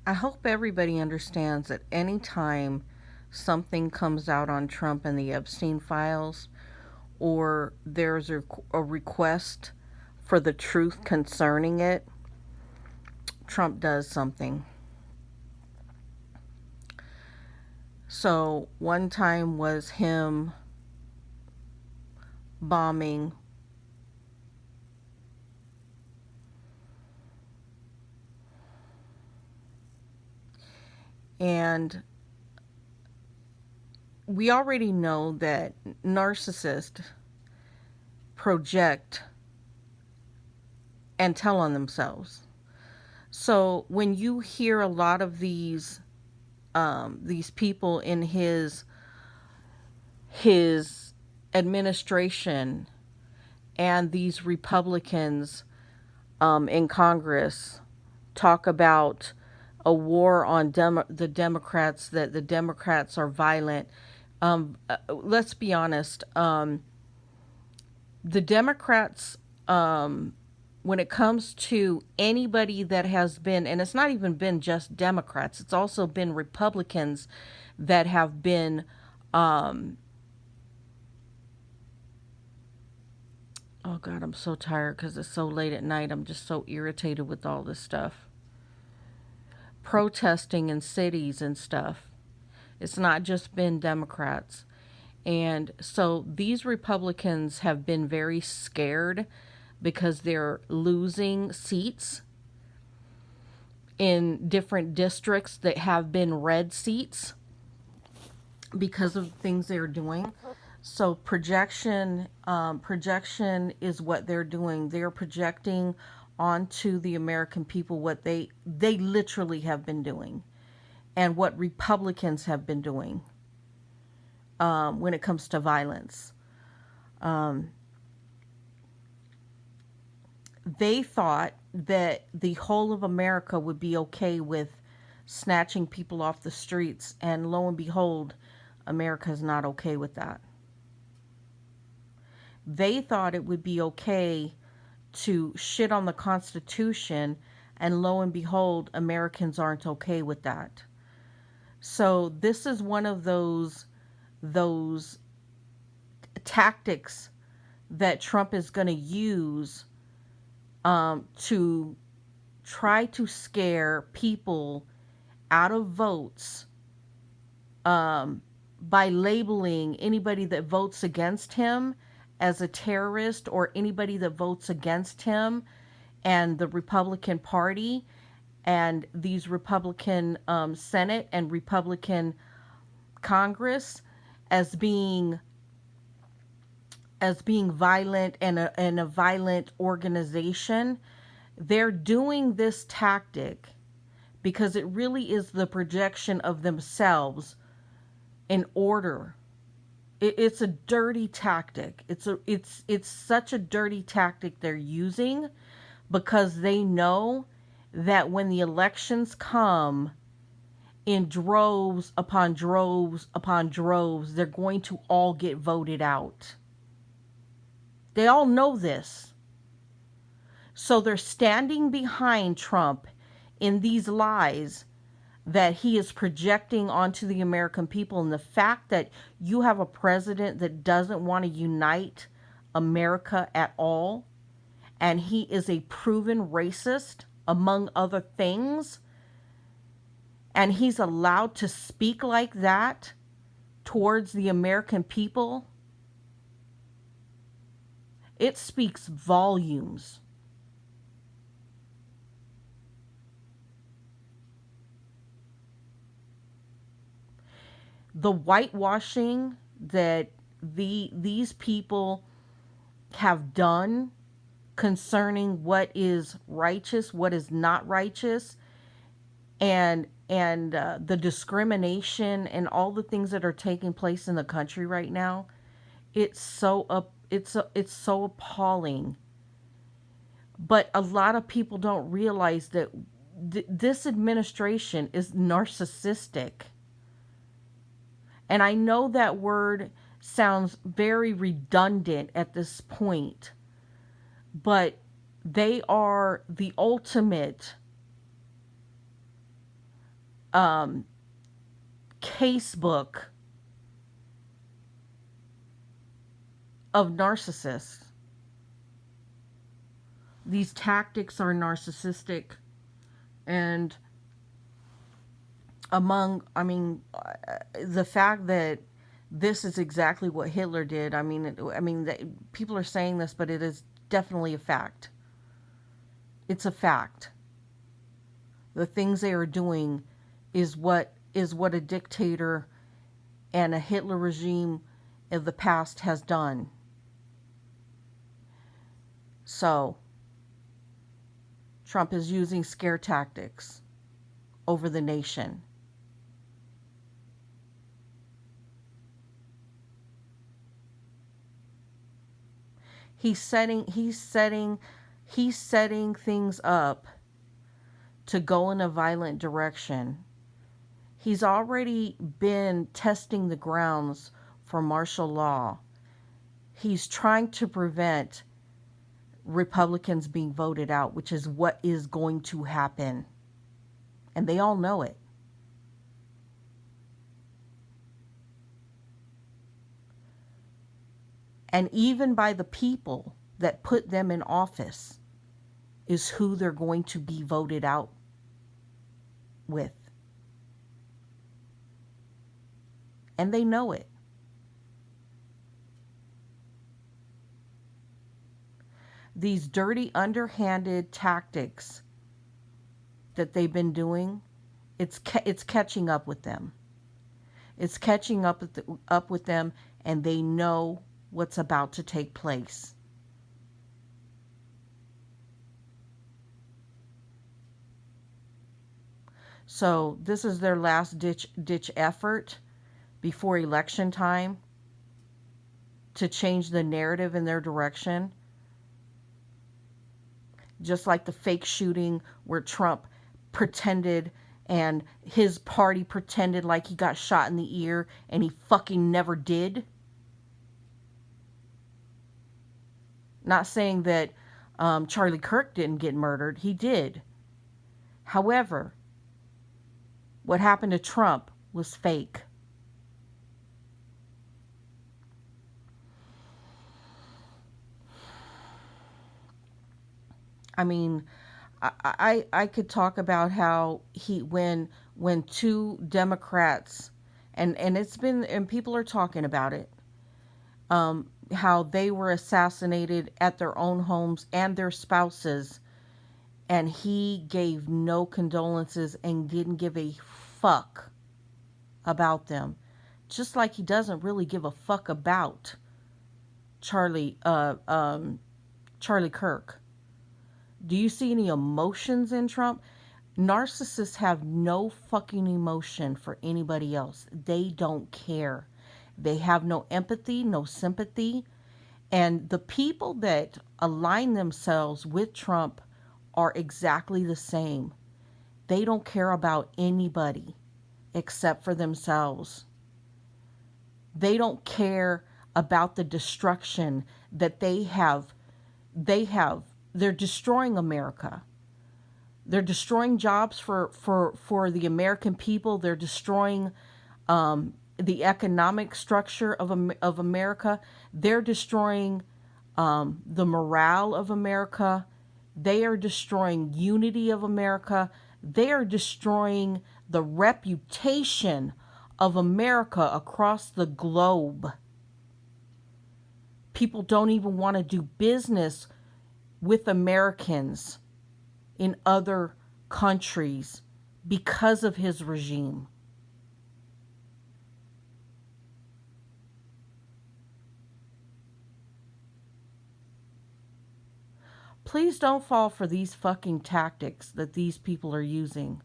I hope everybody understands that anytime something comes out on Trump and the Epstein files, or there's a request for the truth concerning it, Trump does something. So, one time was him bombing and we already know that narcissists project and tell on themselves. So when you hear a lot of these people in his administration and these Republicans in Congress talk about a war on the Democrats, that the Democrats are violent. Let's be honest. The Democrats, when it comes to anybody that has been, and it's not even been just Democrats, it's also been Republicans that have been, oh God, I'm so tired because it's so late at night. I'm just so irritated with all this stuff. Protesting in cities and stuff. It's not just been Democrats. And so these Republicans have been very scared because they're losing seats in different districts that have been red seats because of things they're doing. So projection is what they're doing. They're projecting onto the American people what they literally have been doing, and what Republicans have been doing when it comes to violence. Um, they thought that the whole of America would be okay with snatching people off the streets, and lo and behold, America is not okay with that. They thought it would be okay to shit on the Constitution, and lo and behold, Americans aren't okay with that. So this is one of those tactics that Trump is going to use to try to scare people out of votes by labeling anybody that votes against him as a terrorist, or anybody that votes against him and the Republican Party and these Republican Senate and Republican Congress as being violent and a violent organization. They're doing this tactic because it really is the projection of themselves in order. It's a dirty tactic. It's such a dirty tactic they're using because they know that when the elections come in droves upon droves upon droves, they're going to all get voted out. They all know this. So they're standing behind Trump in these lies that he is projecting onto the American people. And the fact that you have a president that doesn't want to unite America at all, and he is a proven racist, among other things, and he's allowed to speak like that towards the American people, it speaks volumes. The whitewashing that these people have done concerning what is righteous, what is not righteous, and the discrimination and all the things that are taking place in the country right now, it's so appalling. But a lot of people don't realize that this administration is narcissistic. And I know that word sounds very redundant at this point, but they are the ultimate um, casebook of narcissists. These tactics are narcissistic, and the fact that this is exactly what Hitler did. People are saying this, but it is definitely a fact. It's a fact. The things they are doing is what a dictator and a Hitler regime of the past has done. So, Trump is using scare tactics over the nation. He's setting things up to go in a violent direction. He's already been testing the grounds for martial law. He's trying to prevent Republicans being voted out, which is what is going to happen. And they all know it. And even by the people that put them in office is who they're going to be voted out with. And they know it. These dirty, underhanded tactics that they've been doing, it's catching up with them. It's catching up with them, and they know what's about to take place. So this is their last ditch effort before election time to change the narrative in their direction. Just like the fake shooting where Trump pretended and his party pretended like he got shot in the ear and he fucking never did. Not saying that Charlie Kirk didn't get murdered. He did. However, what happened to Trump was fake. I mean, I could talk about how when two Democrats and it's been, and people are talking about it, how they were assassinated at their own homes and their spouses, and he gave no condolences and didn't give a fuck about them, just like he doesn't really give a fuck about Charlie Kirk. Do you see any emotions in Trump? Narcissists have no fucking emotion for anybody else. They don't care. They have no empathy, no sympathy. And the people that align themselves with Trump are exactly the same. They don't care about anybody except for themselves. They don't care about the destruction that they have. They're destroying America. They're destroying jobs for the American people. They're destroying the economic structure of America. They're destroying the morale of America. They are destroying unity of America. They are destroying the reputation of America across the globe. People don't even want to do business with Americans in other countries because of his regime. Please don't fall for these fucking tactics that these people are using.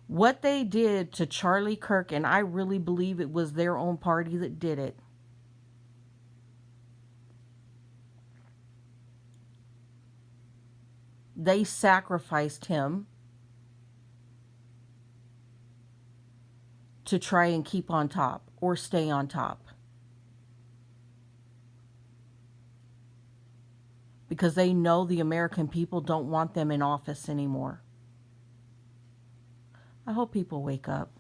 What they did to Charlie Kirk, and I really believe it was their own party that did it. They sacrificed him to try and keep on top or stay on top. because they know the American people don't want them in office anymore. I hope people wake up.